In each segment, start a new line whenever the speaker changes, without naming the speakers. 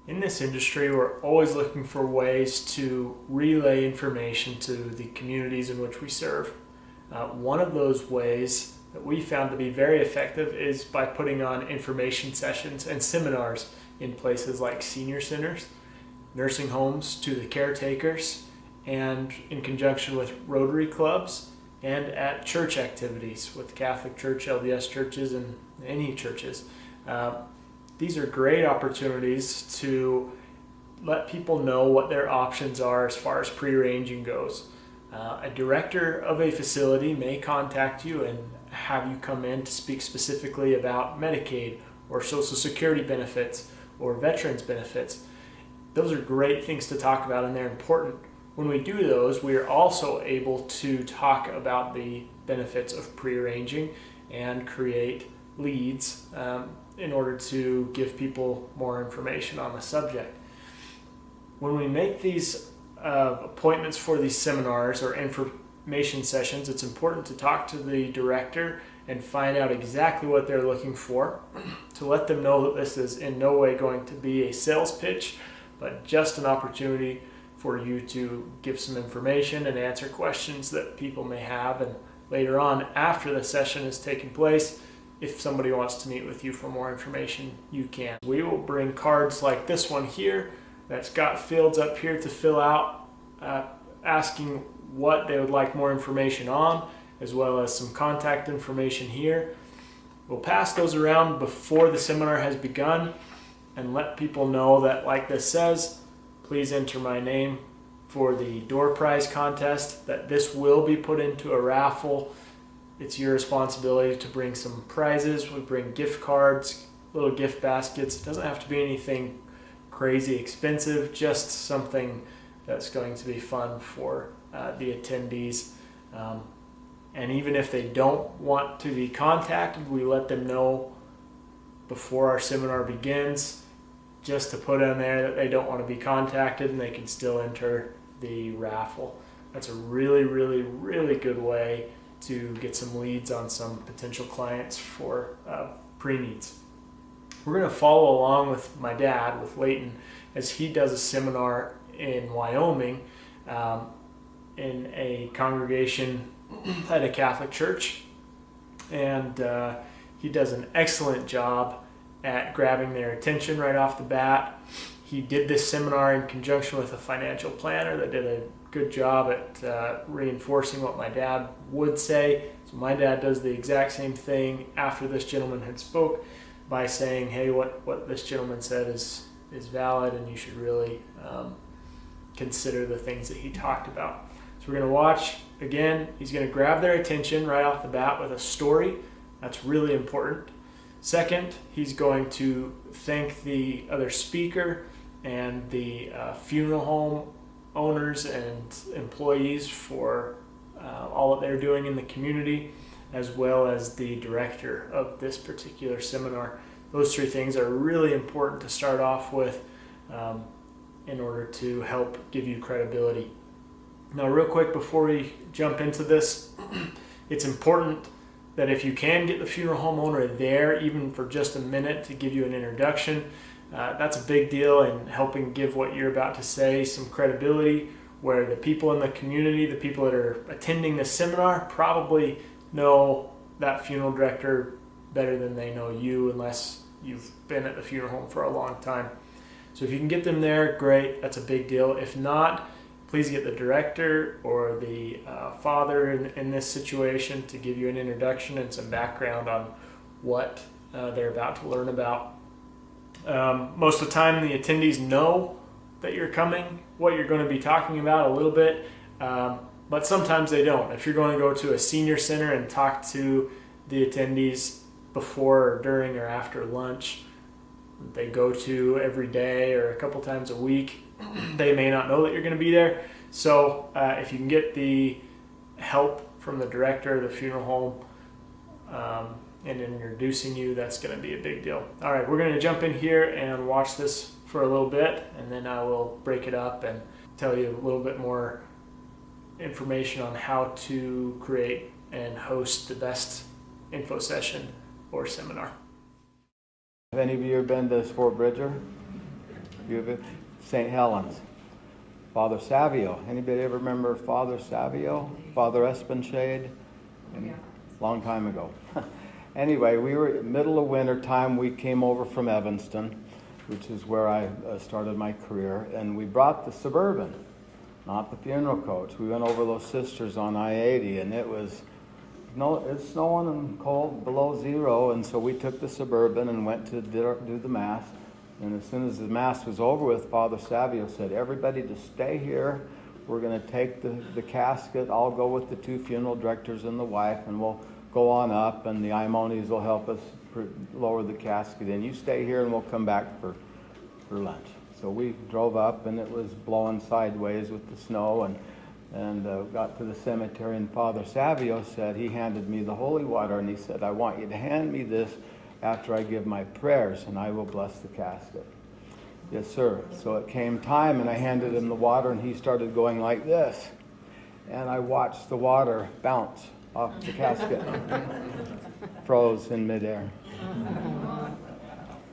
In this industry, we're always looking for ways to relay information to the communities in which we serve. One of those ways that we found to be very effective is by putting on information sessions and seminars in places like senior centers, nursing homes to the caretakers, and in conjunction with Rotary clubs and at church activities with Catholic Church, LDS churches, and any churches. These are great opportunities to let people know what their options are as far as prearranging goes. A director of a facility may contact you and have you come in to speak specifically about Medicaid or Social Security benefits or veterans benefits. Those are great things to talk about, and they're important. When we do those, we are also able to talk about the benefits of prearranging and create leads in order to give people more information on the subject. When we make these appointments for these seminars or information sessions, it's important to talk to the director and find out exactly what they're looking for, to let them know that this is in no way going to be a sales pitch, but just an opportunity for you to give some information and answer questions that people may have. And later on, after the session has taken place, if somebody wants to meet with you for more information, you can. We will bring cards like this one here that's got fields up here to fill out, asking what they would like more information on, as well as some contact information here. We'll pass those around before the seminar has begun and let people know that, like this says, please enter my name for the door prize contest, that this will be put into a raffle. It's your responsibility to bring some prizes. We bring gift cards, little gift baskets. It doesn't have to be anything crazy expensive, just something that's going to be fun for the attendees. And even if they don't want to be contacted, we let them know before our seminar begins, just to put in there that they don't want to be contacted, and they can still enter the raffle. That's a really, really, really good way to get some leads on some potential clients for pre-needs. We're going to follow along with my dad, with Leighton, as he does a seminar in Wyoming in a congregation at a Catholic church. And he does an excellent job at grabbing their attention right off the bat. He did this seminar in conjunction with a financial planner that did a good job at reinforcing what my dad would say. So my dad does the exact same thing after this gentleman had spoke by saying, hey, what this gentleman said is valid, and you should really consider the things that he talked about. So we're going to watch again. He's going to grab their attention right off the bat with a story. That's really important. Second, he's going to thank the other speaker and the funeral home owners and employees for all that they're doing in the community, as well as the director of this particular seminar. Those three things are really important to start off with in order to help give you credibility. Now, real quick before we jump into this, it's important that if you can get the funeral home owner there, even for just a minute, to give you an introduction. That's a big deal in helping give what you're about to say some credibility, where the people in the community, the people that are attending the seminar, probably know that funeral director better than they know you, unless you've been at the funeral home for a long time. So if you can get them there, great, that's a big deal. If not, please get the director or the father in this situation to give you an introduction and some background on what they're about to learn about. Most of the time the attendees know that you're coming, what you're going to be talking about a little bit, but sometimes they don't. If you're going to go to a senior center and talk to the attendees before or during or after lunch, they go to every day or a couple times a week, they may not know that you're going to be there. So if you can get the help from the director of the funeral home and introducing you, that's going to be a big deal. All right, we're going to jump in here and watch this for a little bit, and then I will break it up and tell you a little bit more information on how to create and host the best info session or seminar.
Have any of you ever been to Fort Bridger? St. Helens. Father Savio. Anybody ever remember Father Savio? Father Espenshade? Long time ago. Anyway, we were in the middle of winter time. We came over from Evanston, which is where I started my career, and we brought the Suburban, not the funeral coach. We went over those sisters on I-80, and it's snowing and cold, below zero, and so we took the Suburban and went to do the Mass. And as soon as the Mass was over with, Father Savio said, everybody just stay here. We're going to take the casket. I'll go with the two funeral directors and the wife, and we'll go on up, and the Imones will help us lower the casket. And you stay here, and we'll come back for lunch. So we drove up, and it was blowing sideways with the snow, and got to the cemetery, and Father Savio said, he handed me the holy water, and he said, I want you to hand me this after I give my prayers, and I will bless the casket. Yes, sir. So it came time, and I handed him the water, and he started going like this. And I watched the water bounce off the casket. Froze in midair.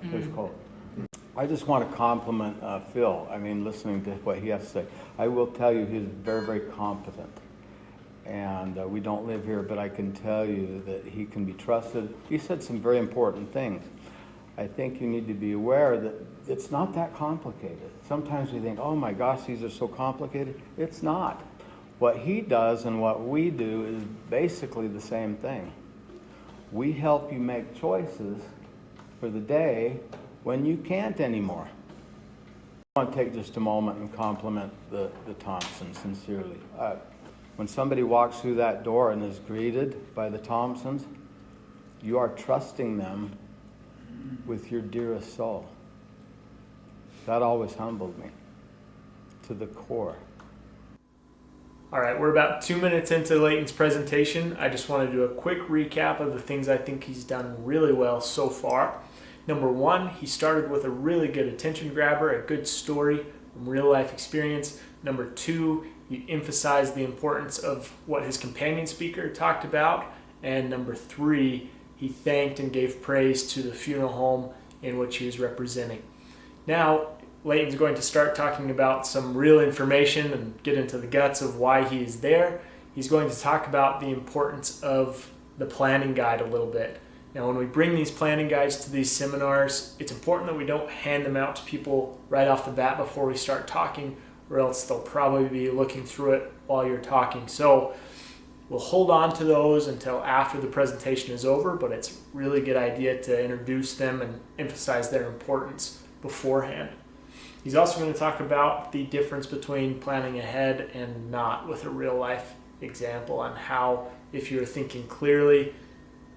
It was cold. I just want to compliment Phil. I mean, listening to what he has to say. I will tell you he's very, very competent. And we don't live here, but I can tell you that he can be trusted. He said some very important things. I think you need to be aware that it's not that complicated. Sometimes we think, oh my gosh, these are so complicated. It's not. What he does and what we do is basically the same thing. We help you make choices for the day when you can't anymore. I want to take just a moment and compliment the Thompsons sincerely. When somebody walks through that door and is greeted by the Thompsons, you are trusting them with your dearest soul. That always humbled me to the core.
All right, we're about 2 minutes into Leighton's presentation. I just want to do a quick recap of the things I think he's done really well so far. Number one, he started with a really good attention grabber, a good story from real life experience. Number two, he emphasized the importance of what his companion speaker talked about. And number three, he thanked and gave praise to the funeral home in which he was representing. Now, Leighton's going to start talking about some real information and get into the guts of why he is there. He's going to talk about the importance of the planning guide a little bit. Now, when we bring these planning guides to these seminars, it's important that we don't hand them out to people right off the bat before we start talking, or else they'll probably be looking through it while you're talking. So we'll hold on to those until after the presentation is over, but it's a really good idea to introduce them and emphasize their importance beforehand. He's also going to talk about the difference between planning ahead and not, with a real life example on how, if you're thinking clearly,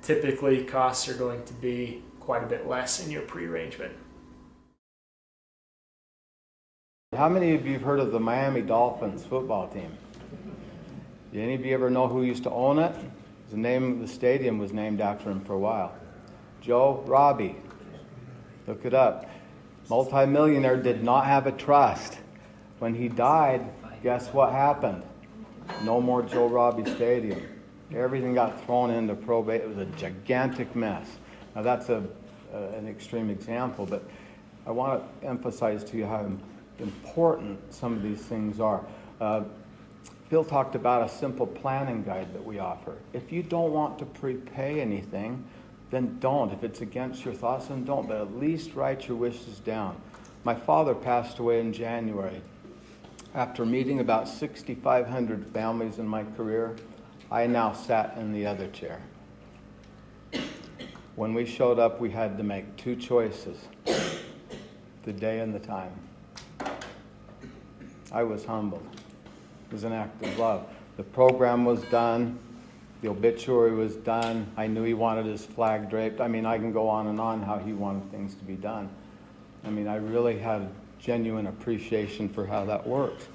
typically costs are going to be quite a bit less in your pre-arrangement.
How many of you have heard of the Miami Dolphins football team? Did any of you ever know who used to own it? The name of the stadium was named after him for a while. Joe Robbie. Look it up. Multi-millionaire, did not have a trust. When he died, guess what happened? No more Joe Robbie Stadium. Everything got thrown into probate. It was a gigantic mess. Now that's an extreme example, but I want to emphasize to you how important some of these things are. Phil talked about a simple planning guide that we offer. If you don't want to prepay anything, then don't. If it's against your thoughts, then don't. But at least write your wishes down. My father passed away in January. After meeting about 6,500 families in my career, I now sat in the other chair. When we showed up, we had to make two choices, the day and the time. I was humbled. It was an act of love. The program was done. The obituary was done. I knew he wanted his flag draped. I mean, I can go on and on how he wanted things to be done. I mean, I really had genuine appreciation for how that works.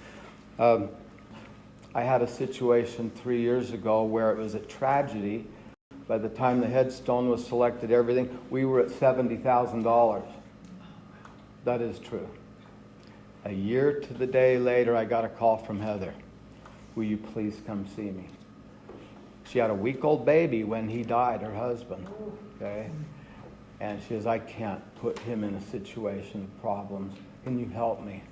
I had a situation 3 years ago where it was a tragedy. By the time the headstone was selected, everything, we were at $70,000. That is true. A year to the day later, I got a call from Heather. Will you please come see me? She had a week-old baby when he died, her husband, okay? And she says, I can't put him in a situation of problems. can you help me?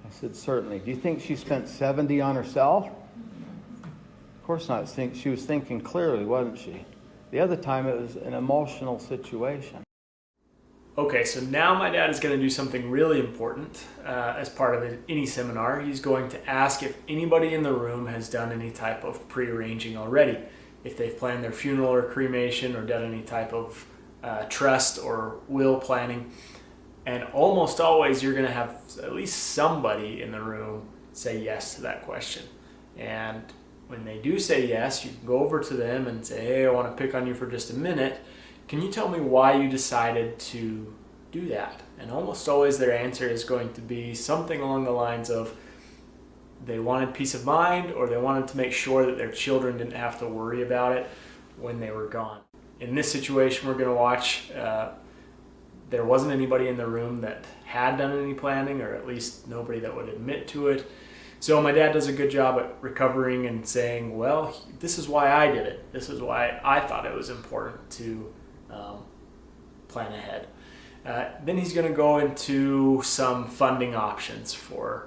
I said, certainly. Do you think she spent 70 on herself? Of course not. She was thinking clearly, wasn't she? The other time it was an emotional situation.
Okay, so now my dad is going to do something really important as part of any seminar. He's going to ask if anybody in the room has done any type of pre-arranging already. If they've planned their funeral or cremation or done any type of trust or will planning. And almost always you're going to have at least somebody in the room say yes to that question. And when they do say yes, you can go over to them and say, hey, I want to pick on you for just a minute. Can you tell me why you decided to do that? And almost always their answer is going to be something along the lines of they wanted peace of mind, or they wanted to make sure that their children didn't have to worry about it when they were gone. In this situation we're going to watch, there wasn't anybody in the room that had done any planning, or at least nobody that would admit to it. So my dad does a good job at recovering and saying, well, this is why I did it. This is why I thought it was important to plan ahead. Then he's going to go into some funding options for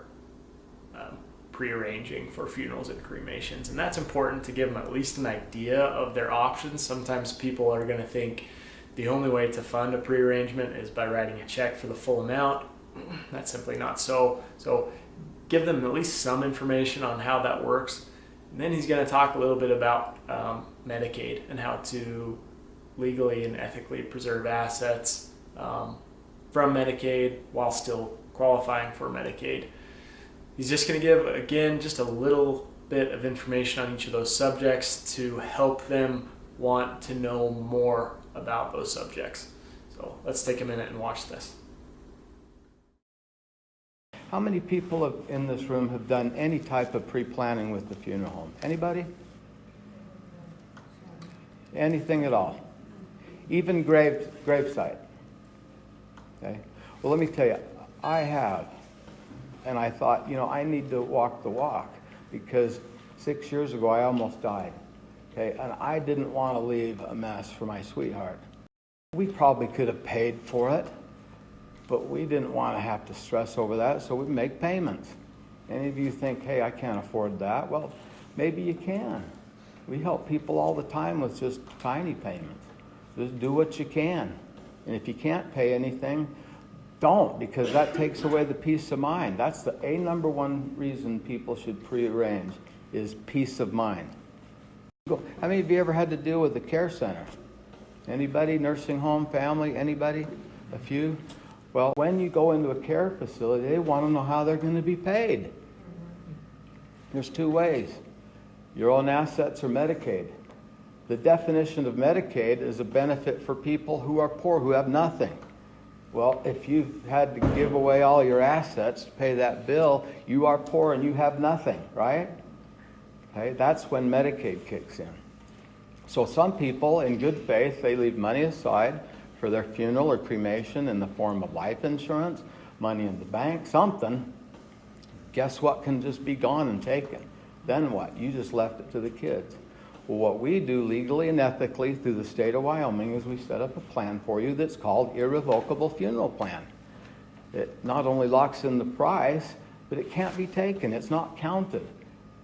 pre-arranging for funerals and cremations. And that's important to give them at least an idea of their options. Sometimes people are going to think the only way to fund a pre-arrangement is by writing a check for the full amount. That's simply not so. So give them at least some information on how that works. And then he's going to talk a little bit about Medicaid and how to legally and ethically preserve assets from Medicaid while still qualifying for Medicaid. He's just going to give, again, just a little bit of information on each of those subjects to help them want to know more about those subjects. So let's take a minute and watch this.
How many people in this room have done any type of pre-planning with the funeral home? Anybody? Anything at all? Even gravesite? Okay. Well, let me tell you, I have. And I thought, I need to walk the walk, because 6 years ago I almost died. Okay, and I didn't want to leave a mess for my sweetheart. We probably could have paid for it, but we didn't want to have to stress over that, so we make payments. Any of you think, hey, I can't afford that? Well, maybe you can. We help people all the time with just tiny payments. Just do what you can. And if you can't pay anything, don't, because that takes away the peace of mind. That's the number one reason people should pre-arrange, is peace of mind. How many of you ever had to deal with the care center? Anybody? Nursing home, family, anybody? A few? Well, when you go into a care facility, they want to know how they're going to be paid. There's two ways: your own assets or Medicaid. The definition of Medicaid is a benefit for people who are poor, who have nothing. Well, if you've had to give away all your assets to pay that bill, you are poor and you have nothing, right? Okay, that's when Medicaid kicks in. So some people, in good faith, they leave money aside for their funeral or cremation in the form of life insurance, money in the bank, something. Guess what can just be gone and taken? Then what? You just left it to the kids. Well, what we do legally and ethically through the state of Wyoming is we set up a plan for you that's called Irrevocable Funeral Plan. It not only locks in the price, but it can't be taken. It's not counted.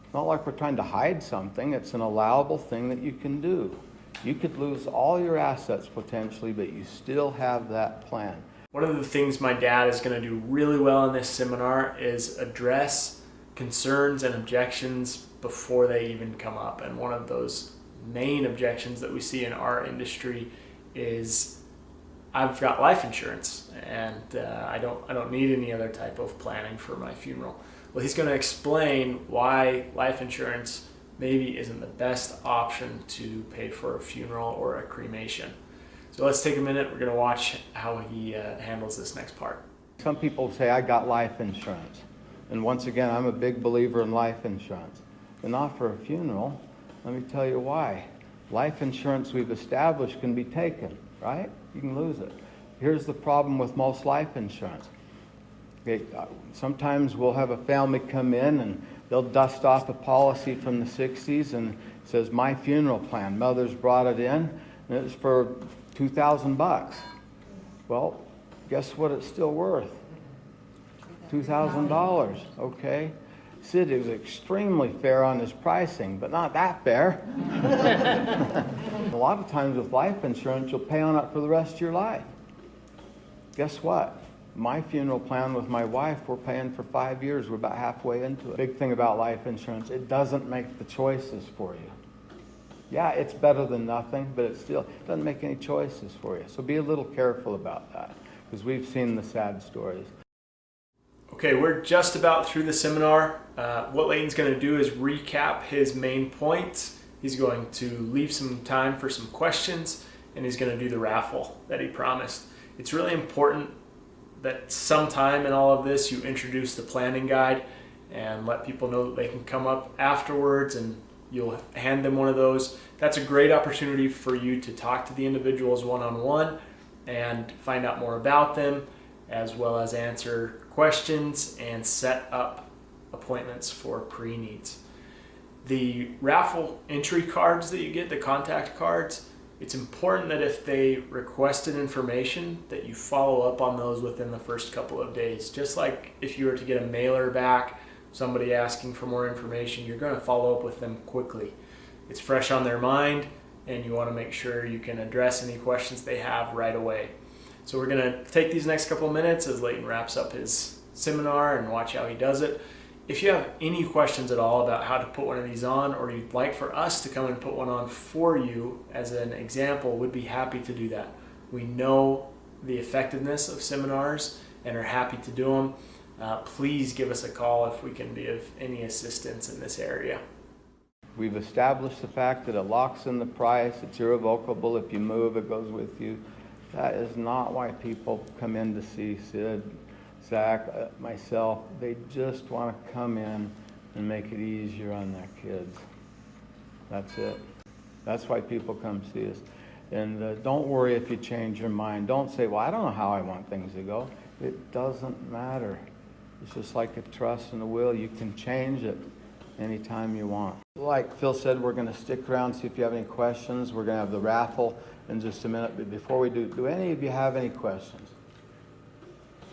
It's not like we're trying to hide something. It's an allowable thing that you can do. You could lose all your assets potentially, but you still have that plan.
One of the things my dad is going to do really well in this seminar is address concerns and objections before they even come up. And one of those main objections that we see in our industry is, I've got life insurance and I don't need any other type of planning for my funeral. Well, he's going to explain why life insurance maybe isn't the best option to pay for a funeral or a cremation. So let's take a minute. We're going to watch how he handles this next part.
Some people say, I got life insurance. And once again, I'm a big believer in life insurance. But not for a funeral. Let me tell you why. Life insurance we've established can be taken, right? You can lose it. Here's the problem with most life insurance. Okay, sometimes we'll have a family come in and they'll dust off a policy from the 60s and it says, my funeral plan. Mother's brought it in and it's for $2,000. Well, guess what it's still worth? $2,000, okay. Sid is extremely fair on his pricing, but not that fair. A lot of times with life insurance, you'll pay on it for the rest of your life. Guess what? My funeral plan with my wife, we're paying for 5 years. We're about halfway into it. Big thing about life insurance, it doesn't make the choices for you. Yeah, it's better than nothing, but it still doesn't make any choices for you. So be a little careful about that, because we've seen the sad stories.
Okay, we're just about through the seminar. What Leighton's going to do is recap his main points. He's going to leave some time for some questions, and he's going to do the raffle that he promised. It's really important that sometime in all of this you introduce the planning guide and let people know that they can come up afterwards and you'll hand them one of those. That's a great opportunity for you to talk to the individuals one-on-one and find out more about them, as well as answer questions and set up appointments for pre-needs. The raffle entry cards that you get, the contact cards, it's important that if they requested information that you follow up on those within the first couple of days. Just like if you were to get a mailer back, somebody asking for more information, you're going to follow up with them quickly. It's fresh on their mind and you want to make sure you can address any questions they have right away. So we're going to take these next couple of minutes as Leighton wraps up his seminar and watch how he does it. If you have any questions at all about how to put one of these on, or you'd like for us to come and put one on for you as an example, we'd be happy to do that. We know the effectiveness of seminars and are happy to do them. Please give us a call if we can be of any assistance in this area.
We've established the fact that it locks in the price, it's irrevocable. If you move, it goes with you. That is not why people come in to see Sid, Zach, myself. They just want to come in and make it easier on their kids. That's it. That's why people come see us. And don't worry if you change your mind. Don't say, well, I don't know how I want things to go. It doesn't matter. It's just like a trust and a will. You can change it anytime you want. Like Phil said, we're going to stick around, see if you have any questions. We're going to have the raffle in just a minute. But before we do any of you have any questions?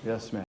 Yes, ma'am.